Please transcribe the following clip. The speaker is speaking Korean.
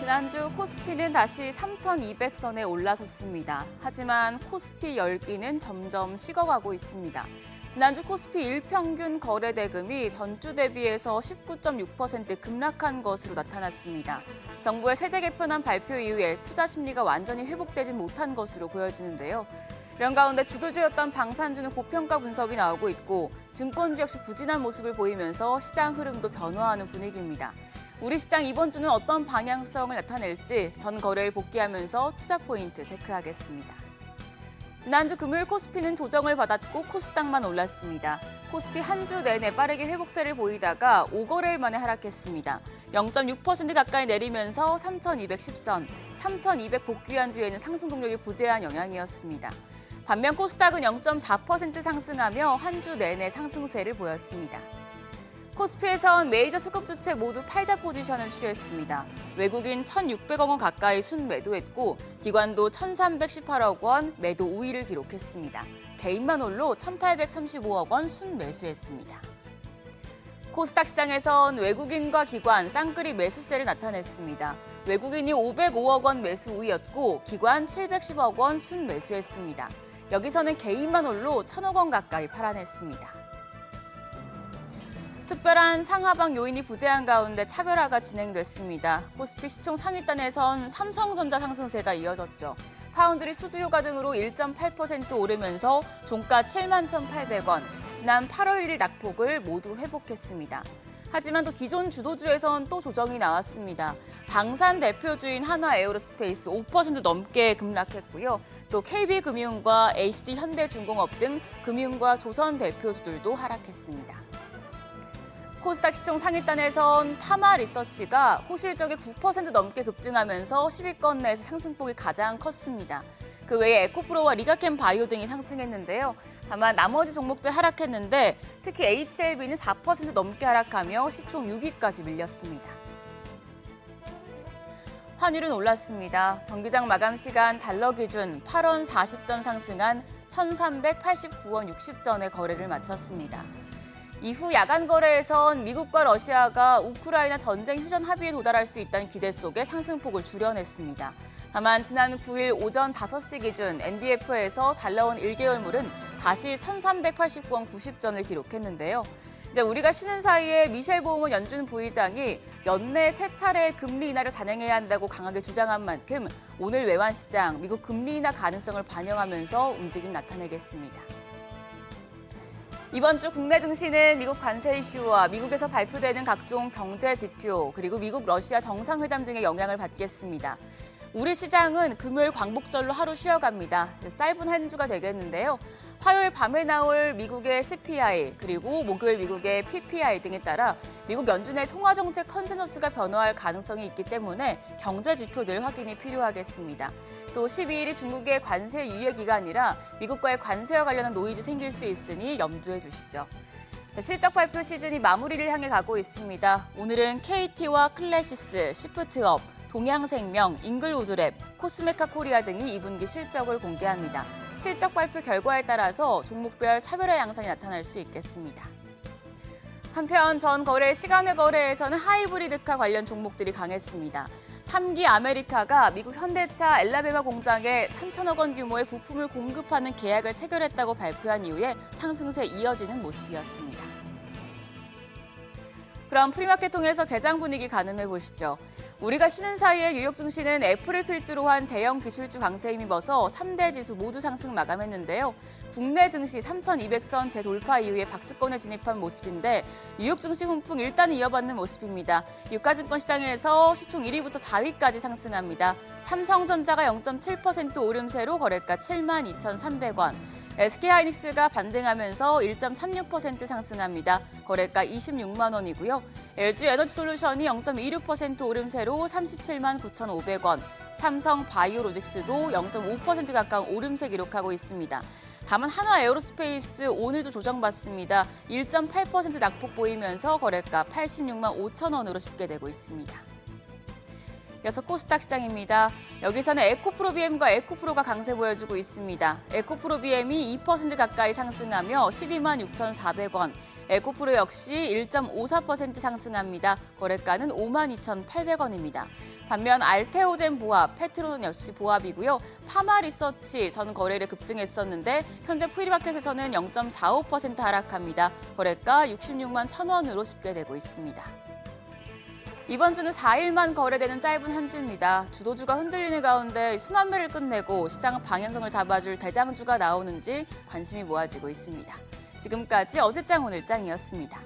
지난주 코스피는 다시 3,200선에 올라섰습니다. 하지만 코스피 열기는 점점 식어가고 있습니다. 지난주 코스피 일평균 거래 대금이 전주 대비해서 19.6% 급락한 것으로 나타났습니다. 정부의 세제 개편안 발표 이후에 투자 심리가 완전히 회복되지 못한 것으로 보여지는데요. 이런 가운데 주도주였던 방산주는 고평가 분석이 나오고 있고 증권주 역시 부진한 모습을 보이면서 시장 흐름도 변화하는 분위기입니다. 우리 시장 이번 주는 어떤 방향성을 나타낼지 전 거래일 복귀하면서 투자 포인트 체크하겠습니다. 지난주 금요일 코스피는 조정을 받았고 코스닥만 올랐습니다. 코스피 한 주 내내 빠르게 회복세를 보이다가 5거래일 만에 하락했습니다. 0.6% 가까이 내리면서 3,210선, 3,200 복귀한 뒤에는 상승 동력이 부재한 영향이었습니다. 반면 코스닥은 0.4% 상승하며 한 주 내내 상승세를 보였습니다. 코스피에선 메이저 수급 주체 모두 팔자 포지션을 취했습니다. 외국인 1,600억 원 가까이 순매도했고 기관도 1,318억 원 매도 우위를 기록했습니다. 개인만 홀로 1,835억 원 순매수했습니다. 코스닥 시장에선 외국인과 기관 쌍끌이 매수세를 나타냈습니다. 외국인이 505억 원 매수 우위였고 기관 710억 원 순매수했습니다. 여기서는 개인만 홀로 1,000억 원 가까이 팔아냈습니다. 특별한 상하방 요인이 부재한 가운데 차별화가 진행됐습니다. 코스피 시총 상위단에선 삼성전자 상승세가 이어졌죠. 파운드리 수주 효과 등으로 1.8% 오르면서 종가 71,800원, 지난 8월 1일 낙폭을 모두 회복했습니다. 하지만 또 기존 주도주에선 또 조정이 나왔습니다. 방산 대표주인 한화에어로스페이스 5% 넘게 급락했고요. 또 KB금융과 HD현대중공업 등 금융과 조선 대표주들도 하락했습니다. 코스닥 시총 상위단에선 파마리서치가 호실적에 9% 넘게 급등하면서 10위권 내에서 상승폭이 가장 컸습니다. 그 외에 에코프로와 리가캠 바이오 등이 상승했는데요. 다만 나머지 종목들 하락했는데 특히 HLB는 4% 넘게 하락하며 시총 6위까지 밀렸습니다. 환율은 올랐습니다. 정기장 마감 시간 달러 기준 8원 40전 상승한 1,389원 60전에 거래를 마쳤습니다. 이후 야간 거래에선 미국과 러시아가 우크라이나 전쟁 휴전 합의에 도달할 수 있다는 기대 속에 상승폭을 줄여냈습니다. 다만 지난 9일 오전 5시 기준 NDF에서 달러원 1개월물은 다시 1,389원 90전을 기록했는데요. 이제 우리가 쉬는 사이에 미셸 보우먼 연준 부의장이 연내 3차례 금리 인하를 단행해야 한다고 강하게 주장한 만큼 오늘 외환시장 미국 금리 인하 가능성을 반영하면서 움직임 나타내겠습니다. 이번 주 국내 증시는 미국 관세 이슈와 미국에서 발표되는 각종 경제 지표 그리고 미국 러시아 정상회담 등의 영향을 받겠습니다. 우리 시장은 금요일 광복절로 하루 쉬어갑니다. 짧은 한 주가 되겠는데요. 화요일 밤에 나올 미국의 CPI 그리고 목요일 미국의 PPI 등에 따라 미국 연준의 통화정책 컨센서스가 변화할 가능성이 있기 때문에 경제 지표들 확인이 필요하겠습니다. 또 12일이 중국의 관세 유예 기간이라 미국과의 관세와 관련한 노이즈 생길 수 있으니 염두에 두시죠. 실적 발표 시즌이 마무리를 향해 가고 있습니다. 오늘은 KT와 클래시스, 시프트업, 동양생명, 잉글우드랩, 코스메카 코리아 등이 2분기 실적을 공개합니다. 실적 발표 결과에 따라서 종목별 차별화 양상이 나타날 수 있겠습니다. 한편 전 거래 시간외 거래에서는 하이브리드카 관련 종목들이 강했습니다. 3기 아메리카가 미국 현대차 엘라베마 공장에 3천억 원 규모의 부품을 공급하는 계약을 체결했다고 발표한 이후에 상승세 이어지는 모습이었습니다. 그럼 프리마켓 통해서 개장 분위기 가늠해 보시죠. 우리가 쉬는 사이에 뉴욕 증시는 애플을 필두로 한 대형 기술주 강세에 힘입어서 3대 지수 모두 상승 마감했는데요. 국내 증시 3,200선 재돌파 이후에 박스권에 진입한 모습인데 뉴욕 증시 훈풍 일단 이어받는 모습입니다. 유가증권 시장에서 시총 1위부터 4위까지 상승합니다. 삼성전자가 0.7% 오름세로 거래가 72,300원. SK하이닉스가 반등하면서 1.36% 상승합니다. 거래가 26만 원이고요. LG에너지솔루션이 0.26% 오름세로 37만 9,500원. 삼성 바이오로직스도 0.5% 가까운 오름세 기록하고 있습니다. 다만 한화에어로스페이스 오늘도 조정받습니다. 1.8% 낙폭 보이면서 거래가 86만 5천 원으로 집계되고 있습니다. 이어서 코스닥 시장입니다. 여기서는 에코프로 BM과 에코프로가 강세 보여주고 있습니다. 에코프로 BM이 2% 가까이 상승하며 12만 6,400원, 에코프로 역시 1.54% 상승합니다. 거래가는 5만 2,800원입니다. 반면 알테오젠 보합, 페트론 역시 보합이고요. 파마리서치 전 거래일에 급등했었는데 현재 프리마켓에서는 0.45% 하락합니다. 거래가 66만 1,000원으로 집계되고 있습니다. 이번 주는 4일만 거래되는 짧은 한 주입니다. 주도주가 흔들리는 가운데 순환매를 끝내고 시장 방향성을 잡아줄 대장주가 나오는지 관심이 모아지고 있습니다. 지금까지 어제장 오늘장이었습니다.